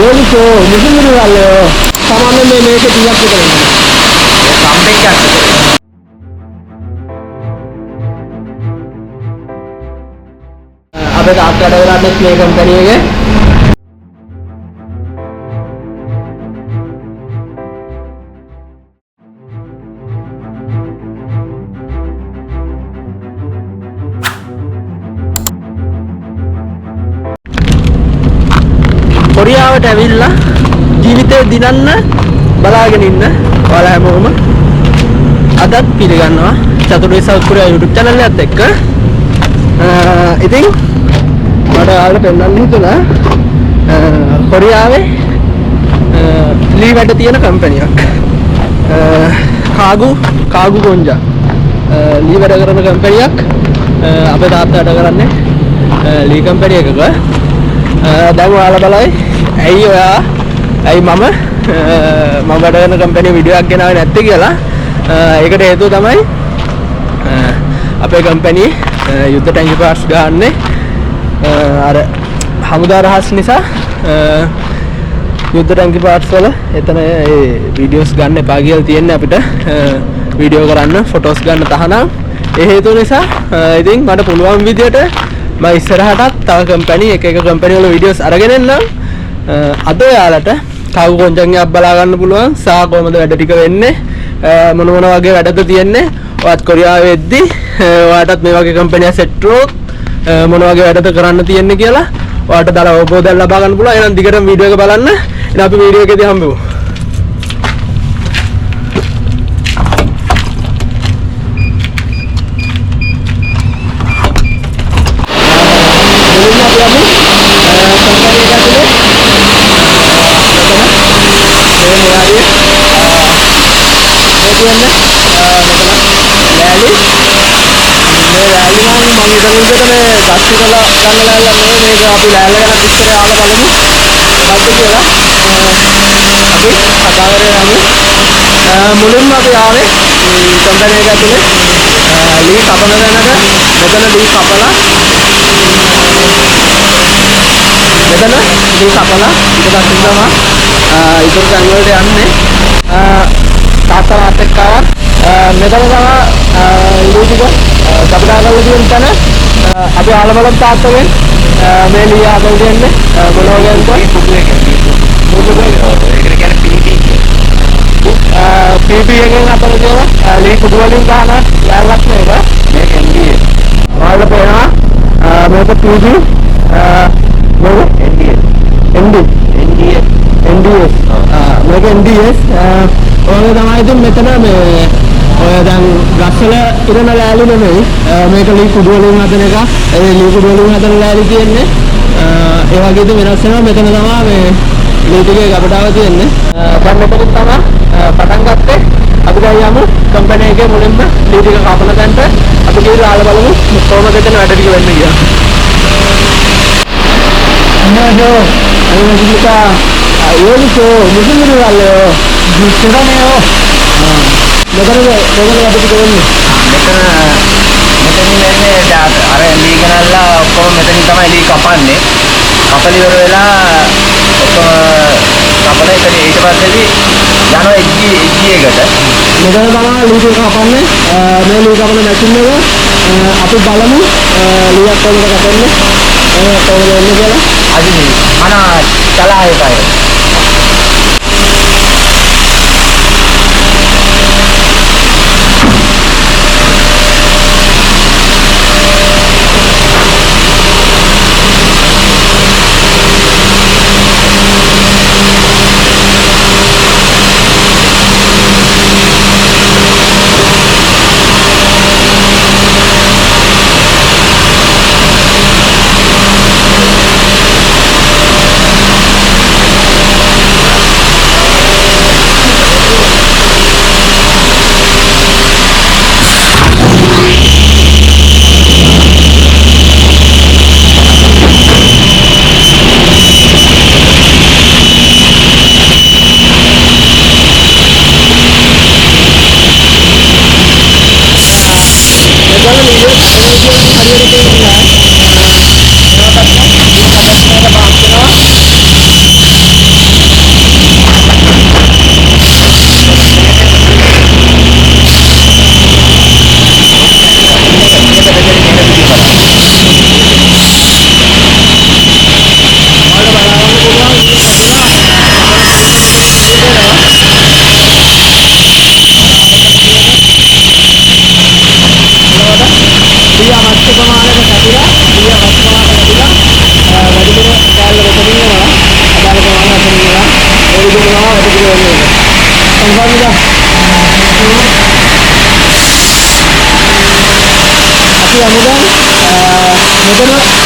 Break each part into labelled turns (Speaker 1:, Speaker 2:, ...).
Speaker 1: ඒකෝ මුදුමුරු වලෝ සාමාන්‍ය මේක 30ක් විතර වෙනවා.
Speaker 2: ඒ කම්බෙක් ගන්න.
Speaker 1: අපේ තාත්තට ගලන්නේ මේ කම්පැනි එකේ කොරියාවට ඇවිල්ලා ජීවිතේ දිනන්න බලාගෙන ඉන්න ඔයාලා හැමෝම අදත් පිළිගන්නවා චතුරේ සවුත් කොරියා YouTube channel එකත් එක්ක. ඉතින් මට ඔයාලට පෙන්නන්න හිතුණා කොරියාවේ ලී වැඩ තියෙන කම්පැනියක්. කාගු ගොන්ජා ලී වැඩ කරන කම්පැනියක්. අපේ තාත්තා වැඩ කරන්නේ ලී කම්පැනි එකක. දැන් ඔයාලා බලයි ඇයි මම වැඩ කරන කම්පැනි වීඩියෝ එකක් ගෙනාවේ නැත්තේ කියලා. ඒකට හේතුව තමයි අපේ කම්පැනි යුද්ධ ටැංකි පාර්ට්ස් ගන්නනේ අර හමුදා රහස් නිසා යුද්ධ ටැංකි පාර්ට්ස් වල එතන ඒ වීඩියෝස් ගන්න එපා කියලා තියෙන්නේ අපිට වීඩියෝ කරන්න ෆොටෝස් ගන්න තහනම්. ඒ හේතුව නිසා ඉතින් මට පුළුවන් විදියට මම ඉස්සරහටත් තව කම්පැනි එක කම්පැනි වල වීඩියෝස් අරගෙන එන්නම්. අද ඔයාලට කාගු කොන්ජන් එකක් බලා ගන්න පුළුවන්. සා කොහමද වැඩ ටික වෙන්නේ මොන වගේ වැඩද තියෙන්නේ. ඔයත් කොරියාවේ වෙද්දි ඔයාටත් මේ වගේ කම්පැනියක් සෙට් වුණොත් මොන වගේ වැඩද කරන්න තියෙන්නේ කියලා ඔයාලට දර අවබෝධයක් ලබා ගන්න පුළුවන්. එහෙනම් දිගටම වීඩියෝ එක බලන්න. එහෙනම් අපි වීඩියෝ එකේදී හම්බෙමු. අපි ලෑල්ල ගැන විස්තරය අහලා බලමු. මොකක්ද කියලා. අපි කතාවරේ යමු. මුලින්ම අපි ආවේ කම්පැනි එක ඇතුලේ ලී කපන දැනට මෙතන ලී කපලා ඊට පස්සේ තමයි ඉතුරු තැන් වලට යන්නේ. තාත්තා මාත් එක්ක ආවා. මෙතන තමයි ලී ටික කපලා ගන්න තියෙන තැන. අපි ආලා බලමු තාත්තගෙන් මේ ලී ආපහු දෙන්නේ මොන වගේද PP එකෙන් අපර කියලා ලී කුඩු වලින් ගන්න යාලක් නේද මේක NDS ඔයාලට පේනවා මේක PP NDS මේක NDS ඔය තමයි ඉතින් මෙතන මේ ඔය දැන් ගස්වල ඉරන ලෑලි නෙමෙයි මේක ලී කුඩු වලින් හදන එක. ඒ ලී කුඩු වලින් හදන ලෑලි තියෙන්නේ ඒ වගේ ඉතින් වෙනස් වෙනවා. මෙතන තමයි මේ ලී ටිකේ ගබඩාව තියෙන්නේ. දැන් මෙතන තමයි පටන් ගත්තේ. අපි දැන් යමු කම්පැනි එකේ මුලින්ම ලී ටික කපන තැනට. අපි ගිහලා ආලා බලමු කොහොමද එතන වැඩ ටික වෙන්නේ කියලා. අන්නෝ අයියෝ අයියෝ මුදුමුරු වලෝ විශ්රමයෝ මෙතන වැඩ ටික වෙන්නේ.
Speaker 2: මෙතනින් වෙන්නේ අර ලී ගනල්ලා ඔක්කොම මෙතනින් තමයි ලී කපන්නේ. කපලි ඉවර වෙලා ඔක්කොම කපන එක ඊට පස්සේදී යනවා එජ්ජි එකට.
Speaker 1: මෙතන තමයි ලී ටික කපන්නේ. මේ ලී කපන මැෂින් එක අපි බලමු ලීයක් කොහොමද කපන්නේ. කොහොමද වෙන්නේ කියලා.
Speaker 2: අදින් අනා චලායේ පාය.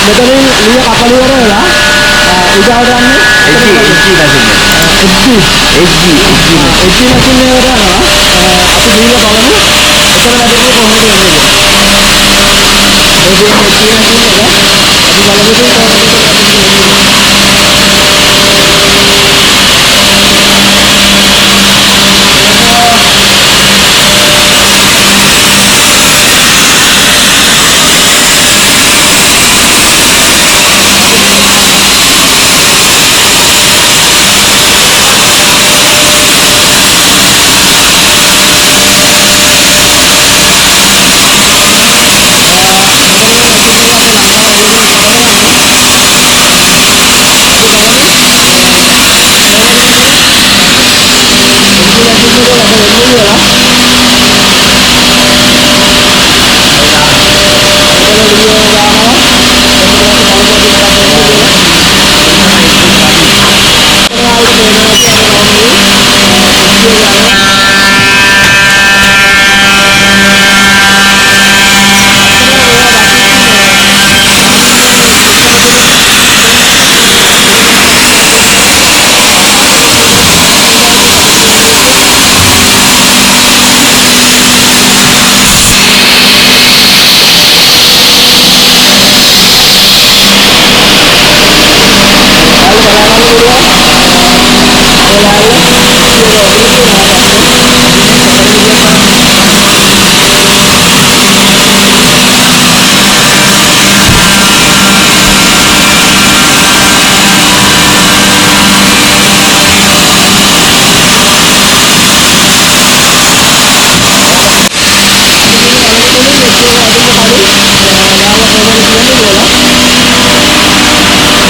Speaker 1: මෙතනින් ලිය කපල ඉවර වෙලා ඊගාවට යන්නේ
Speaker 2: එජ්ජි
Speaker 1: මැෂින් එකට යනවා. අපි ගිහිල්ලා බලමු එතන වැඩේ කොහොමද වෙන්නේ කියලා. ඒ කියන්නේ එජ්ජි මැෂින් එක අපි බලමු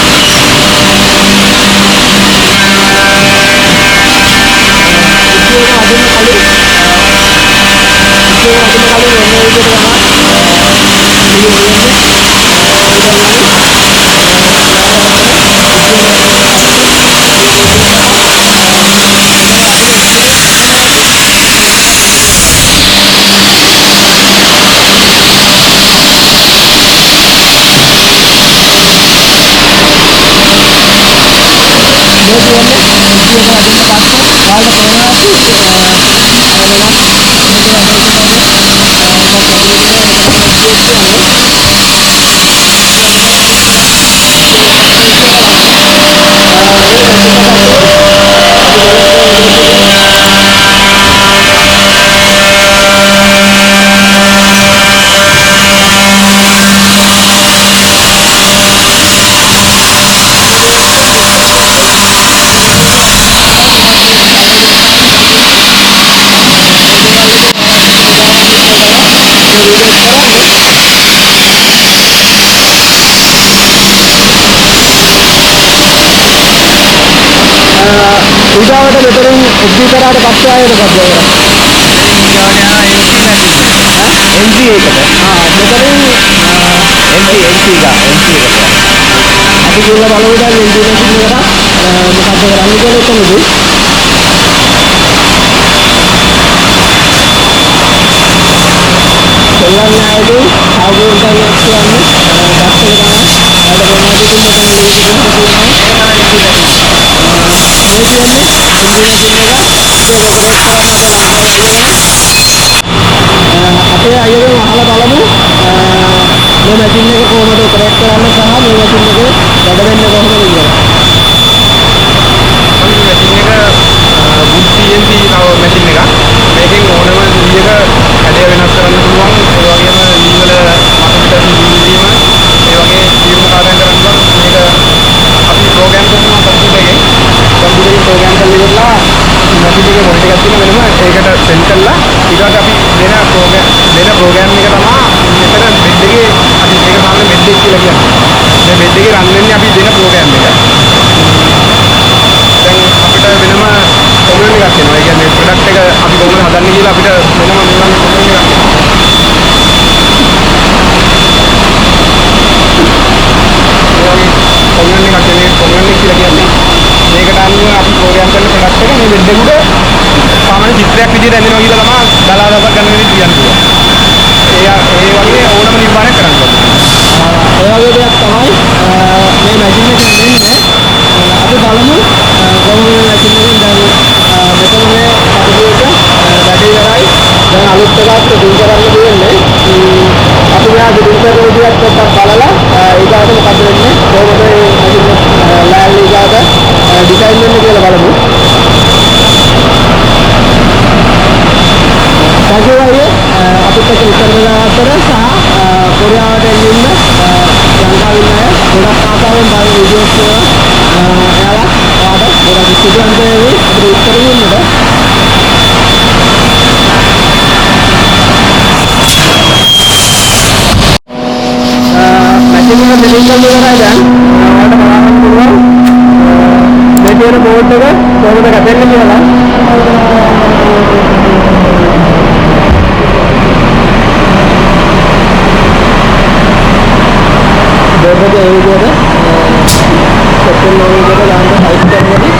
Speaker 1: කොහොමද ඊගාවට මෙතනින් එක්දි කරාට පස්සේ ආයෙත් මොකක්ද කරන්නේ?
Speaker 2: MG එකට.
Speaker 1: මෙතනින්
Speaker 2: MG එකට.
Speaker 1: අපි ගිහලා බලමු දැන් එන්ජින් එක මොකක්ද කරන්නේ කියලා එතනදී. කොල්ලන් ආයේදී ආගෝල්ටන් කියන්නේ දැක්කේ තමයි. අර මොනවද කියන්නේ අපේ අයියගෙන් අහලා බලමු මේ මැෂින් එක කොහොමද ඔපරේට් කරන්න සහ මේ මැෂින් එකේ වැඩ වෙන්නේ කොහොමද කියලා.
Speaker 2: මේ මැෂින් එක good CNC මැෂින් එකක්. මේකෙන් ඕනම ලී එක හැඩය වෙනස් කරන්න පුළුවන්. ඒ වගේම ලී වල මතපිට දීම ඒ වගේ තීරණ කාර්යයන් කරන්න පුළුවන්. මේක අපි ප්‍රෝග්‍රෑම් කරනවා කම්පියුටර් එකෙන්. කම්පියුටර් ප්‍රෝග්‍රෑම් කරලා ඉවරලා මැෂින් එකේ මොනිටර් එකක් තියෙනවා වෙනම ඒකට සෙන්ඩ් කරලා ඊට පස්සේ අපි දෙන ප්‍රෝග්‍රෑම් එක තමයි මෙතන බෙඩ් එකේ අපි මේක සාමාන්‍ය බෙඩ් එක කියලා කියන්නේ. මේ බෙඩ් එකේ රන් වෙන්නේ අපි දෙන ප්‍රෝග්‍රෑම් එක. දැන් අපිට වෙනම ප්‍රෝග්‍රෑම් එකක් තියෙනවා. ඒ කියන්නේ ප්‍රොඩක්ට් එක අපි කොහොමද හදන්නේ කියලා අපිට වෙනම මේ වගේ ප්‍රෝග්‍රෑම් එකක් තියෙනවා. ප්‍රෝග්‍රෑම් එකක් කියන්නේ ප්‍රෝග්‍රෑම් එක කියලා කියන්නේ මේකට අනුව අපි ප්‍රෝග්‍රෑම් කරන ප්‍රොඩක්ට් එක මේ බෙඩ් එකට සාමාන්‍ය සාමාන්‍ය චිත්‍රයක් විදිහට ඇඳෙනවා කියලා තමයි දලාදපක් ගන්න වෙන්නේ කියන්න පුළුවන්. ඒ වගේ ඕනම නිර්මාණයක් කරන්න පුළුවන්.
Speaker 1: ඒ වගේ දෙයක් තමයි මේ මැෂින් එකෙන් වෙන්නේ. අපි බලමු කොහොමද මැෂින් එකෙන් දැන් මෙතන මේ කටයුතු වැඩි ඉවරයි. දැන් අලුත් එකක් ඩිල් කරන්න දෙන්නේ. අපි මෙයා ඩිල් කරන විදිහට පොඩ්ඩක් බලලා ඊගාට මොකද වෙන්නේ කොහොමද මේ මැෂින් ලෑල් ඊගාට ඩිසයින් වෙන්නේ කියලා බලමු. Bagaimana aku tak terkenal atas Korea dan India yang kali ini sudah katakan bahwa video itu adalah ada sudah disediakan ini berinterview ada. Macam mana meninggal juga ada pengalaman dulu. Jadi ada board juga, board juga ada ni lah. Berbagai ini ada, seperti ini ada lantai height dan ini.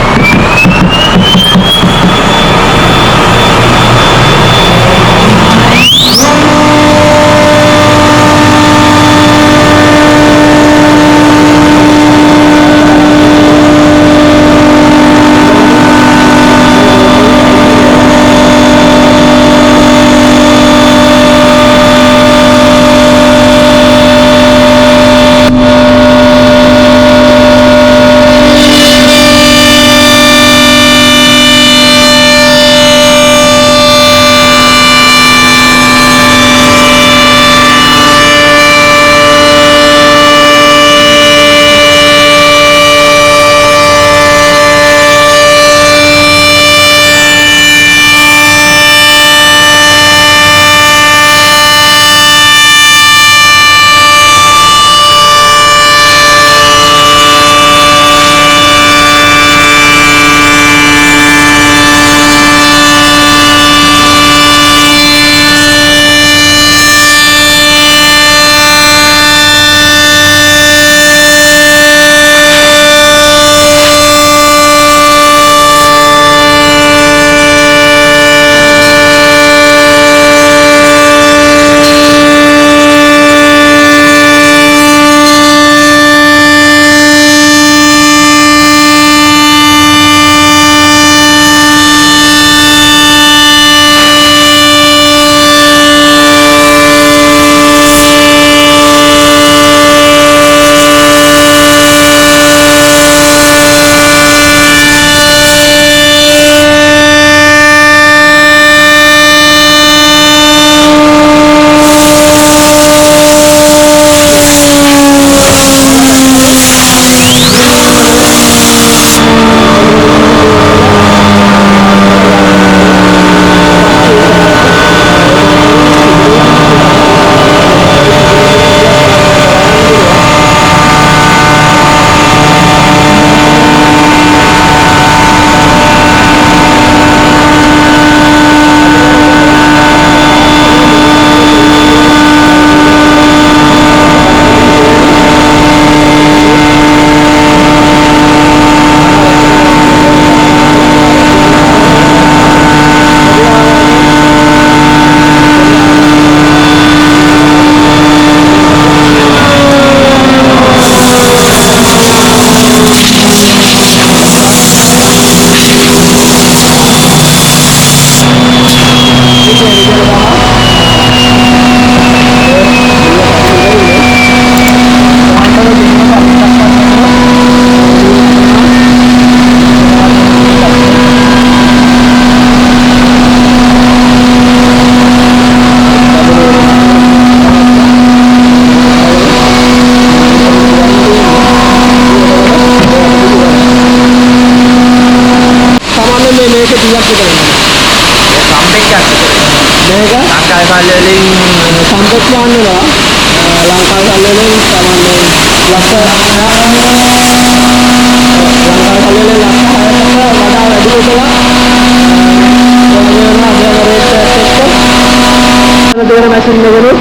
Speaker 1: Mesin dulu,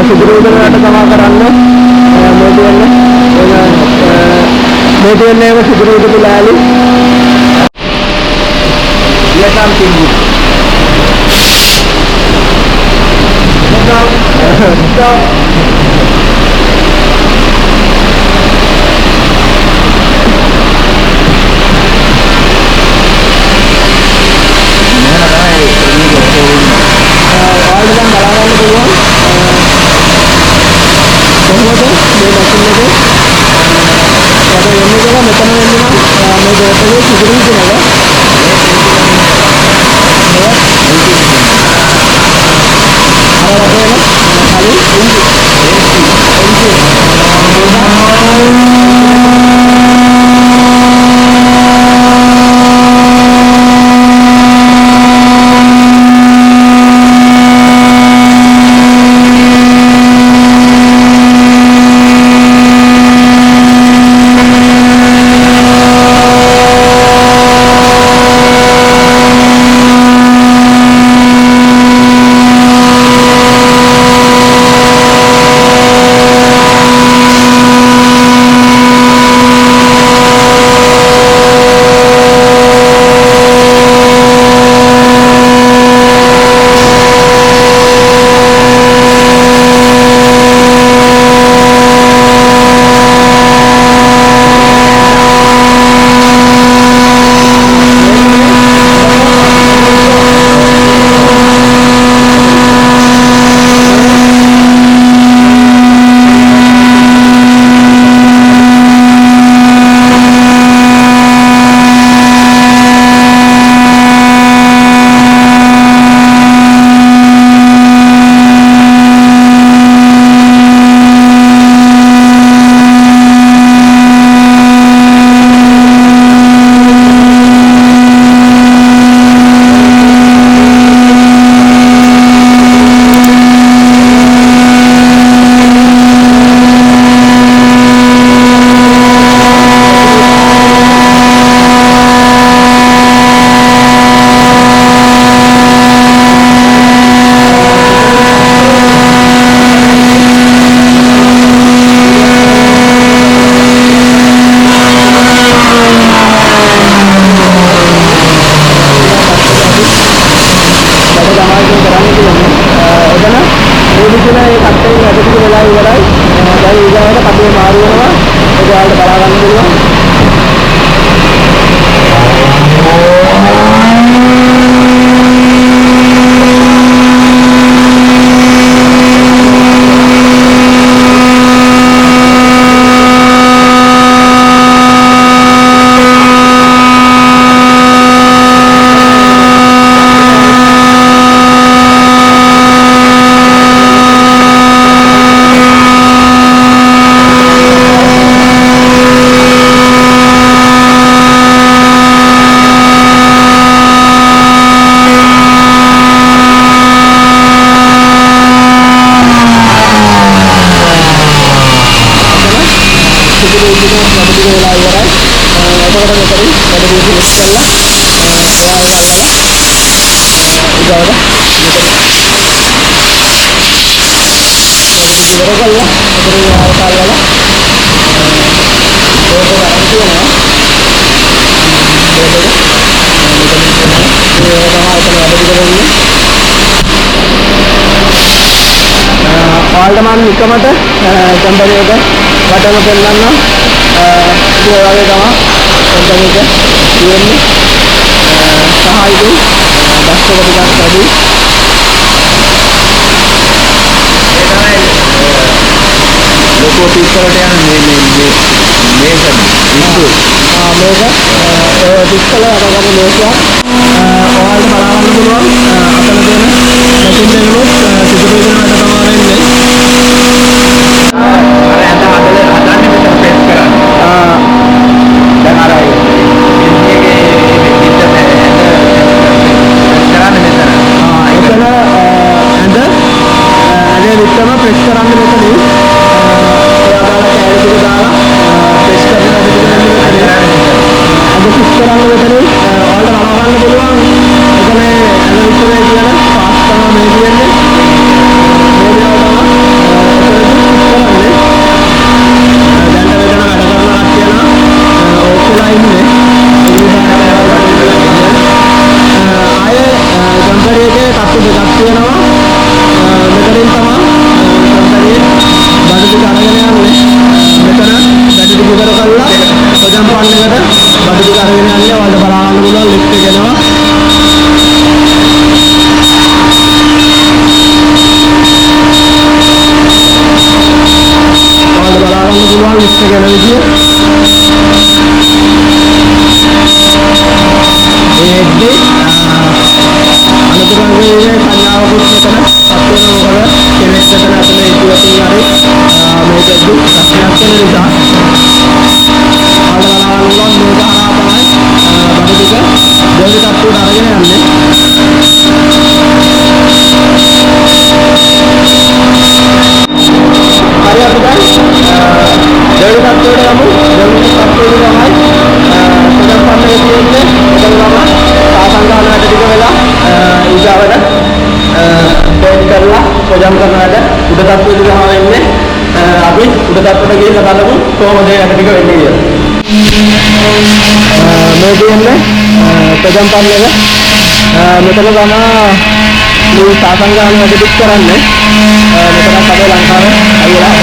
Speaker 1: sebelum ada sama karena modelnya masih sebelum itu lalu. Dia tinggi. Alderman නිකමට company එක වටම පෙන්නන්න ඒ වගේ තමයි company එක තියෙන්නේ සහ ඉතින් bus එක ටිකක් වැඩි
Speaker 2: ලොකෝ පිස්සලට යන මේක
Speaker 1: මේක පිස්සල අරගම මේකක් ඔයාලට බලන්න පුළුවන් අතන දෙන මැෂින් එකනොත් සිදුරු වෙනවට තමයි ඉන්නේ
Speaker 2: අර ඇඳ හදන්නේ මෙතන ප්‍රෙස් කරන්නේ දැන් අර ඉන්නේ පිට කරන්නේ මෙතන
Speaker 1: එතන ඇඳ විත්තම ප්‍රෙස් කරන්න මෙතනින් ඔයාලා කැලේ ටික දාලා ප්‍රෙස් කරනවා මෙතන අද ප්‍රෙස් කරන්න මෙතනින් ඔයාලට බලන්න පුළුවන් එතන ඇඳ විත්තරේ කියන පාස් තමයි මේ කියන්නේ මේ දේවල් තමයි දැන් මෙතන වැඩ කරනවා කියලා ඔක්කොලා ඉන්නේ ආය කම්පැනි එකේ තත්ත්ව දෙකක් තියෙනවා මෙතනින් තමයි කම්පැනි බඩු ටික අරගෙන යන්නේ මෙතන බඩු ටික ඉවර කරලා පොඩම් පන්න එකට බඩු ටික අරගෙන යන්නේ ඔයාලට බලන්න පුළුවන් ලිස්ට් එක එනවා ඔයාලට බලන්න පුළුවන් ලිස්ට් එක එන විදිය ඒකේ අනුතරංගයේ කන්‍යාවකුත් මෙතන පත් වෙනවා මොකද කෙනෙක් මෙතන අතේ ඉතිවතින් හරි මේක දුක් ප්‍රශ්නයක් වෙන නිසා ආලවලාවලුවන් මේක හරහා තමයි බඩු ටික දෙවි තත්ත්වයට අරගෙන යන්නේ හරි අපි දැන් දෙවි තත්ත්වයට යමු දෙවි තත්ත්වයට තමයි පොඩම් පන්නේ තියෙන්නේ එතන තමයි සාසංගාන වැඩ ටික වෙලා ඊගාවට පේන් කරලා පොඩම් කරනවාට උඩ තත්ත්වෙට ගහම වෙන්නේ අපි උඩ තත්ත්වයට ගිහිල්ලා බලමු කොහොමද ඒ වැඩ ටික වෙන්නේ කියලා මේ කියන්නේ පොඩම් පන්නේ මෙතන තමයි මේ සාසංගාන වැඩ ටික කරන්නේ මෙතන අපේ ලංකාවේ අයියලා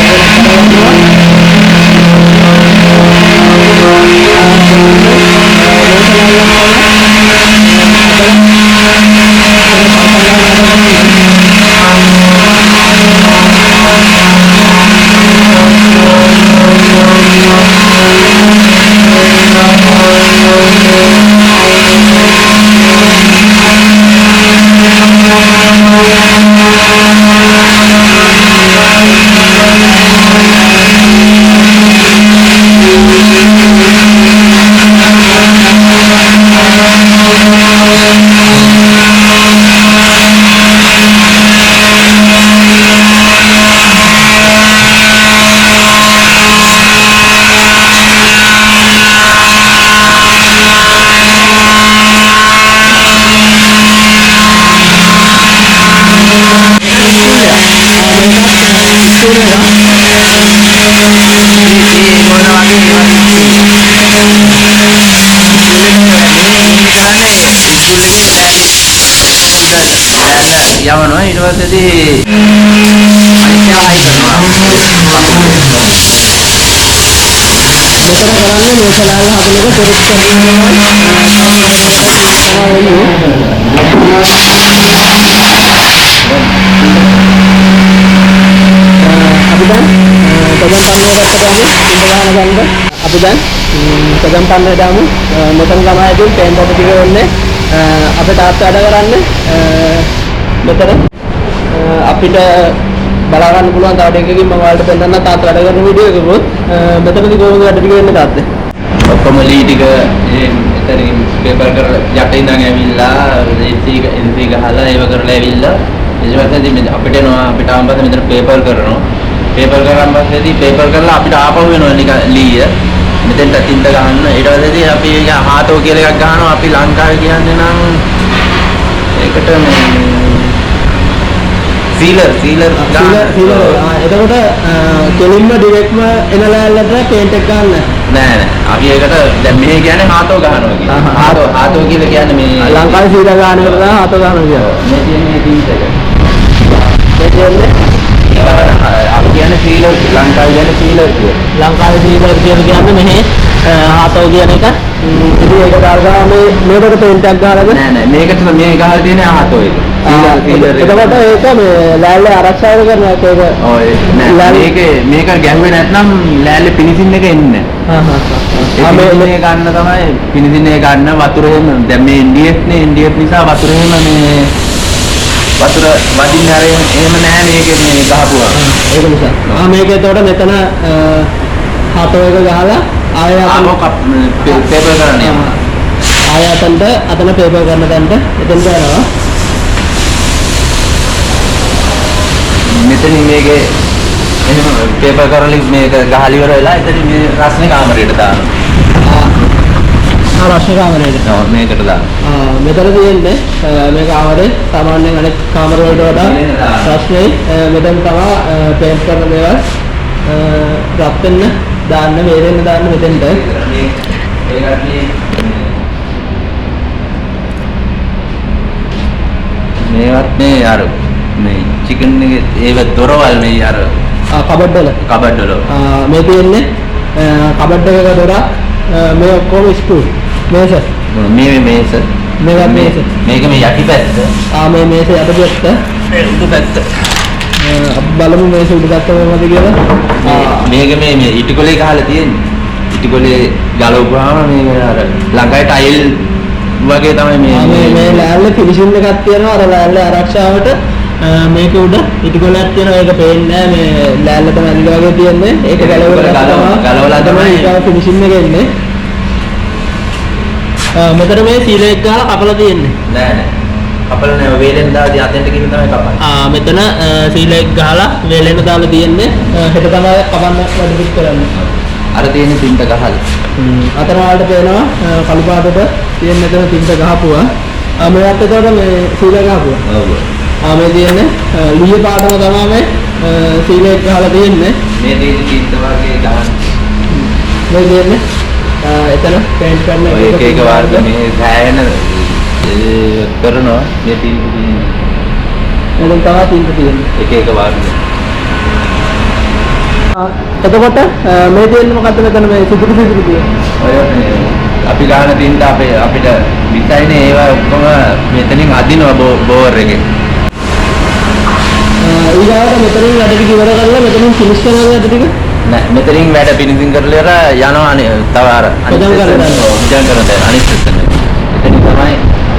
Speaker 2: යවනවා ඊට පස්සේදී අනිත්‍යයි කරනවා
Speaker 1: මෙතන කරන්නේ මේ සලාල් හදන එක පෙරක් කරනවා අපි දැන් පොඩම් පන්නේ රැකට යමු ඉඳගාන ගන්න අපි දැන් පොඩම් පන්නේ දාමු මෙතන තමයි ඉතින් පේන් බඩ ටික වෙන්නේ අපේ තාත්තා වැඩ කරන්නේ මෙතන අපිට බලා ගන්න පුළුවන් තව ටිකකින් මම ඔයාලට පෙන්නන්න තාත්තා වැඩ කරන වීඩියෝ එකකුත් මෙතනදී කොහොමද වැඩ ටික වෙන්නේ තාත්තේ
Speaker 2: ඔක්කොම ලී ටික එතනින් පේපර් කරලා යට ඉඳන් ඇවිල්ලා එන්ට්‍රි ගහලා ඒව කරලා ඇවිල්ලා ඊට පස්සේ අපිට එනවා අපිට ආවම මෙතන පේපර් කරනවා පේපර් කරාන් පස්සේදී පේපර් කරලා අපිට ආපහු වෙනවා නිකන් ලීය
Speaker 3: මෙතෙන්ට තින්ත ගන්න ඊට පස්සේ අපි හාතෝ කියලා එකක් ගන්නවා අපි ලංකාවේ කියන්නේ නම් ඒකට මේ සීලර්
Speaker 1: එතකොට කෙලින්ම ඩිරෙක්ට්ම එන ලෑල්ලට පේන්ට් එක ගන්න
Speaker 3: නෑ අපි ඒකට දැන් මෙහෙ කියන්නේ හාතෝ ගන්නවා කියන්නේ හාතෝ කියලා කියන්නේ මේ
Speaker 1: ලංකාවේ සීලර් ගන්න එකට තමයි හාතෝ ගන්නවා කියන්නේ
Speaker 3: මේ තියෙන්නේ තින්ත එක
Speaker 1: මේ කියන්නේ
Speaker 3: අපි කියන්නේ සීලර් ලංකාවේ කියන්නේ සීලර් කියලා
Speaker 1: ලංකාවේ සීලර් කියන්නේ මෙහෙ හාතෝ කියන එක ඉතින් ඒක දාලා මේකට පේන්ට් එකක් ගහලාද
Speaker 3: නෑ මේකට මේ ගහලා තියෙන හාතෝ එක
Speaker 1: එතකොට ඒක මේ ලෑල්ලේ ආරක්ෂාව කරන එක
Speaker 3: ඔය නෑ මේක ගැහුවේ නැත්නම් ලෑල්ලේ පිනිසින් එක එන්නේ නෑ මේ ගන්න තමයි පිනිසින් එක ගන්න වතුර එහෙම දැන් මේ NDF නිසා වතුර එහෙම මේ වතුර වදින්න ආර එහෙම නෑ මේක මේ ගහපුවා
Speaker 1: ඒක නිසා මේක එතකොට මෙතන හතෝ එක ගහලා ආය
Speaker 3: පේපර් කරන්න යනවා
Speaker 1: ආය අතන පේපර් කරන තැනට එතන යනවා
Speaker 3: මෙතන මේකේ එහෙම පේපර් කරලි මේක ගහලා ඉවර වෙලා එතන මේ රස්නේ කාමරයට දානවා
Speaker 1: රස්නේ කාමරයට
Speaker 3: මේකට දානවා
Speaker 1: මෙතන තියෙන්නේ මේ කාමරේ සාමාන්‍යයෙන් අනෙක් කාමර වලට වඩා රස්නේ මෙතන තමයි පේන්ට් කරන දේවල් රත් වෙන්න දාන්න වේලෙන්න දාන්න මෙතෙන්ට
Speaker 3: මේවත් මේ අර මේ චිකන් එකේ ඒව දොරවල් මේ අර
Speaker 1: කබඩ් වල මේ තියෙන්නේ කබඩ් එකක දොරක් මේ ඔක්කොම ස්ක්‍රූ මේක
Speaker 3: මේක මේක මේ යටිපැත්ත
Speaker 1: මේ මේක යටිපැත්ත
Speaker 3: මේ උඩු පැත්ත
Speaker 1: බලමු මේක උඩු පැත්ත මොකද කියලා
Speaker 3: මේක මේ ඉටිකොලේ ගහලා තියෙන්නේ ඉටිකොලේ ගලවපුවාම මේ අර ළඟයි ටයිල් වගේ තමයි
Speaker 1: මේ ලෑල්ලේ ෆිනිෂින් එකක් තියෙනවා අර ලෑල්ලේ ආරක්ෂාවට මේක උඩ ඉටිකොලයක් තියෙනවා ඒක පේන්නේ නැහැ මේ ලෑල්ල තමයි වගේ තියෙන්නේ ඒක ගලවලා තමයි ෆිනිෂින් එක එන්නේ මෙතන මේ සීල එක ගහලා කපලා තියෙන්නේ
Speaker 3: නෑ කපල නෑ වේලෙන් දාලා අතෙන්ට ගිහින් තමයි කපන්නේ
Speaker 1: මෙතන සීල එක ගහලා වේලෙන් දාලා තියෙන්නේ හෙට තමයි කපන්න වැඩ පිට කරන්නේ
Speaker 3: අර තියෙන තින්ත ගහලා
Speaker 1: අතන වලට පේනවා කළු පාටට තියෙන මෙතන තින්ත ගහපුවා මේවත් එතකොට මේ සීල ගහපුවා
Speaker 3: ඔව්
Speaker 1: මේ තියෙන්නේ ලිය පාටම තමයි මේ සීල එක ගහලා තියෙන්නේ
Speaker 3: මේ තියෙන තින්ත වගේ ගහන
Speaker 1: මේ තියෙන්නේ එතන පේන්ට් කරන
Speaker 3: එක වාර්ග මේ සෑයන කරනවා මේ තින්ත
Speaker 1: එතන තමයි තින්ත තියෙන්නේ
Speaker 3: එක වාර්ග
Speaker 1: එතකොට මේ තියෙන්නේ මොකද්ද මෙතන මේ සිදුරු තියෙන්නේ
Speaker 3: ඔය අපි ගන්න තින්ත අපිට විසයිනේ ඒවා ඔක්කොම මෙතනින් අදිනවා බෝර් එකේ
Speaker 1: ඊගාවට මෙතනින් වැඩ ටික ඉවර කරලා මෙතනින් ෆිනිෂ් කරනවා වැඩ ටික
Speaker 3: නෑ මෙතනින් වැඩ පිනිසින් කරලා යනවා තව අර අනිත් අනිත් සිස්ටම් එක එතනින් තමයි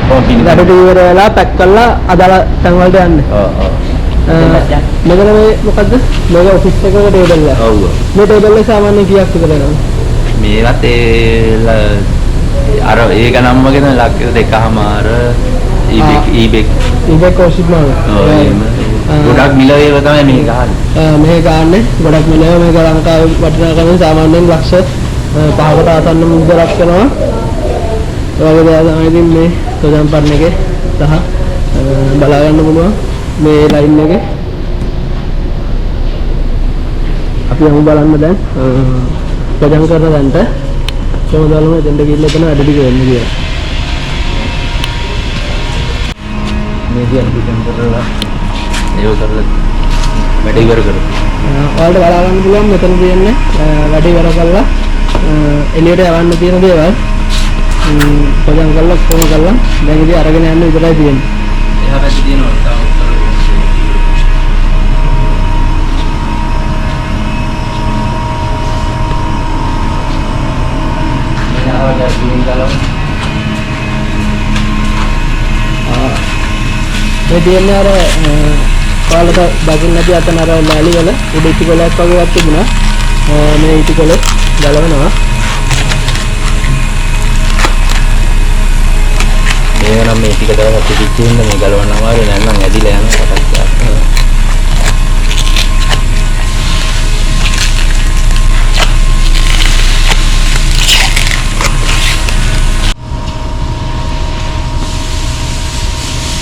Speaker 3: කොහොම පිනිසින්
Speaker 1: වැඩ ටික ඉවර වෙලා පැක් කරලා අදාළ තැන් වලට යන්නේ මෙතන මේ මොකද්ද මේක ඔෆිස් එකක ටේබල් එක
Speaker 3: ඔව්
Speaker 1: මේ ටේබල් එක සාමාන්‍යයෙන් කීයක් විතර යනවද
Speaker 3: මේවත් අර ඒක නම් වගේ තමයි ලක්ෂ දෙකමාර ඊබෙක්
Speaker 1: කොස්ට් මාන
Speaker 3: ගොඩක් මිල ඒව තමයි මේ ගහන්නේ
Speaker 1: මේ ගාන්නේ ගොඩක් මිල මේක ලංකාවේ වටිනාකම සාමාන්‍යයෙන් ලක්ෂ 5කට ආසන්න මුදලක් වෙනවා ඒ වගේ දේවල් තමයි ඉතින් මේ සෝදම් පර්ණ එකේ සහ බලා ගන්න පුළුවන් මේ ලයින් එකේ අපි යමු බලන්න දැන් ප්‍රජන් කරන දැන්ට කොහොමද බලමු දෙන්න ගිහිල්ලා එතන වැඩ ටික වෙන්නේ කියලා
Speaker 3: මේ කියන්නේ ප්‍රජන් කරලා ඒක කරලා වැඩ ඉවර කරලා
Speaker 1: ඔයාලට බලා ගන්න පුළුවන් මෙතන තියෙන්නේ වැඩ ඉවර කරලා එළියට යවන්න තියෙන දේවල් ප්‍රජන් කරලා කොහොම කරලා දැන් ඉතින් අරගෙන යන්න විතරයි තියෙන්නේ
Speaker 3: එහා පැත්තේ තියෙනවා
Speaker 1: මේ තියෙන්නේ අර ඔයාලට දකින්න නැති අතන අර ලෑලි වල උඩ ඉටිකොලයක් වගේ එකක් තිබුණා මේ ඉටිකොලේ ගලවනවා
Speaker 3: මේ නම් මේ ටික තවත් පිටිච්චින්න මේ ගලවන්න අමාරුයි නැත්නම් ඇදිලා යනවා කටක්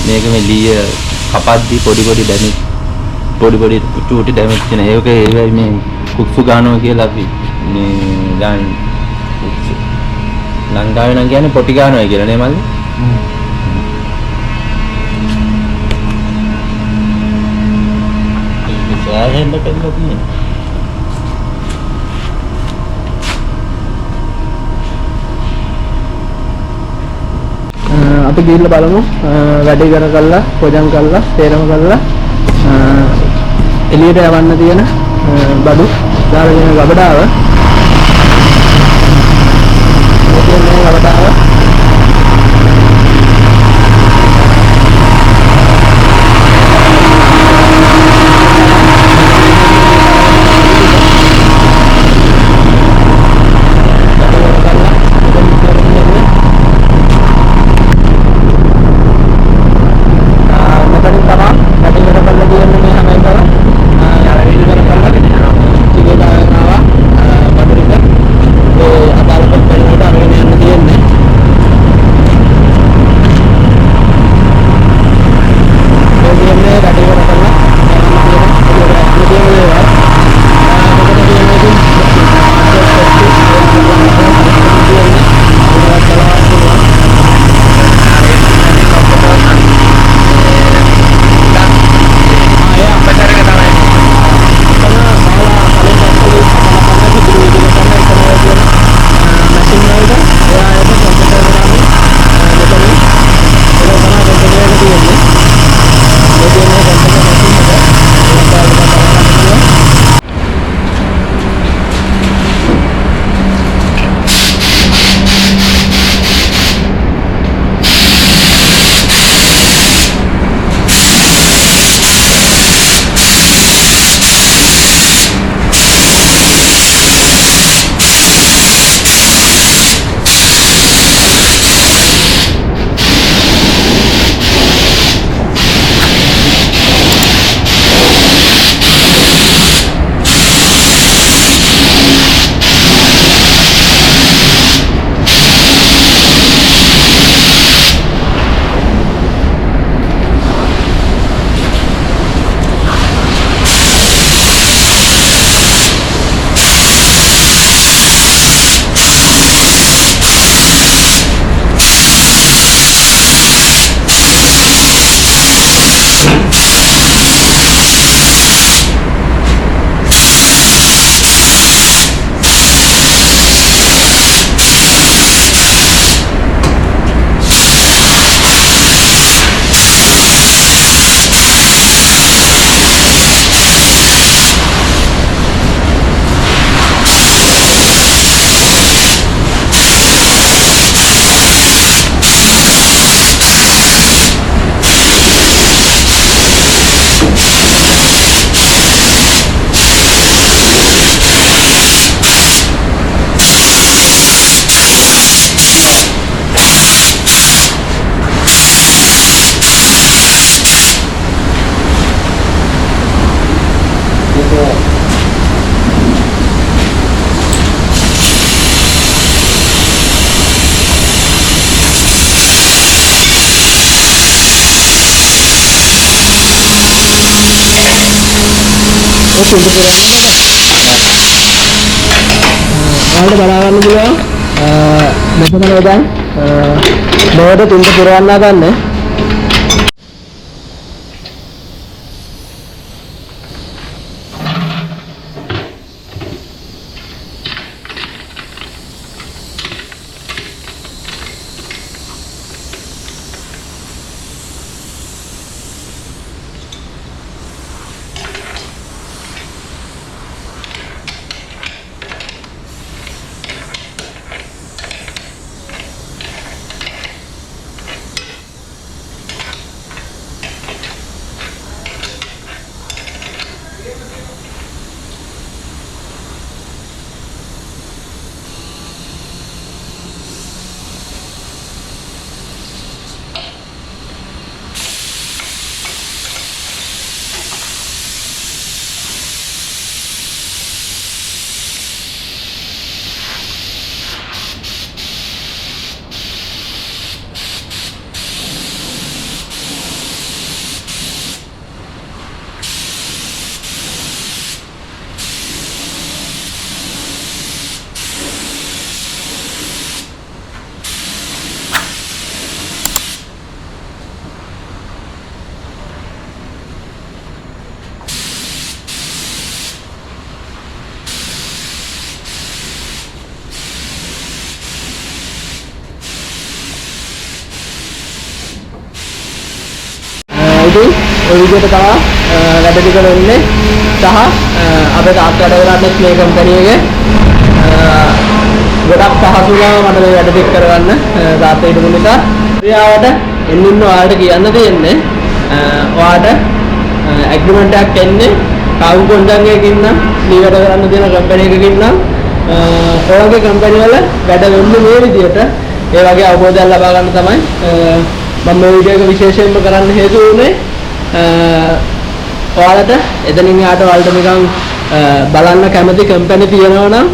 Speaker 3: මේක මේ ලීය කපද්දි පොඩි ඩැමේජ් චූටි ඩැමේජ් වෙන ඒකයි මේ කුක්සු ගන්නවා කියලා අපි මේ ගන්න ලංකාවේ නම් කියන්නේ පොටි ගන්නවා කියලා නේ මල්ලි. සෑහෙන්න කළා තියෙනවා.
Speaker 1: අපි ගිහිල්ලා බලමු වැඩි ඉගෙන කරලා පොජම් කරලා තේරම කරලා එළියට යවන්න තියෙන බඩු දාලා දෙන ගබඩාව මේ ගබඩාව පිටු පුරවන්න බලන්න පුළුවන් මෙතන දැන් බෝඩ පිටු පුරවන්න ගන්න ඉතින් ඔය විදිහට තමයි වැඩ ටික වෙන්නේ සහ අපේ තාත්තට කරන්නේ මේ කම්පැනි එකේ ගොඩක් පහසු ගාම මට මේ වැඩ ටික කරගන්න තාත්තා හිටපු නිසා ක්‍රියාවට එන්න ඔයාලට කියන්න තියෙන්නේ ඔයාලට ඇග්‍රීමන්ට් එකක් එන්නේ කාවු කොණ්ඩංගයකින් නම් මේ වැඩ කරන්න තියෙන කම්පැනි එකකින් නම් ඔයගේ කම්පැනි වල වැඩ වෙන්නේ මේ විදිහට ඒ වගේ අවබෝධයක් ලබා ගන්න තමයි මම මේ වීඩියෝ එක විශේෂයෙන්ම කරන්න හේතු වුණේ ඔයාලට එතනින් යාට ඔයාලට නිකන් බලන්න කැමති කම්පැනි තියෙනවා නම්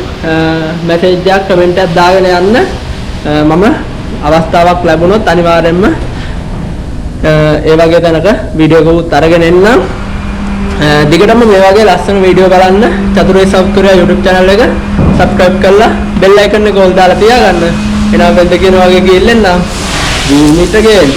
Speaker 1: මැසේජ් එකක් කමෙන්ට් එකක් දාගෙන යන්න මම අවස්ථාවක් ලැබුණොත් අනිවාර්යයෙන්ම ඒ වගේ තැනක වීඩියෝ එකක් අරගෙන එන්නම් දිගටම මේ වගේ ලස්සන වීඩියෝ බලන්න චතුරේ සබ් කරලා YouTube channel එක subscribe කරලා bell icon එක ඕල් දාලා තියාගන්න එනවා බෙල්ල කියන වගේ ගිහින් එන්න meet again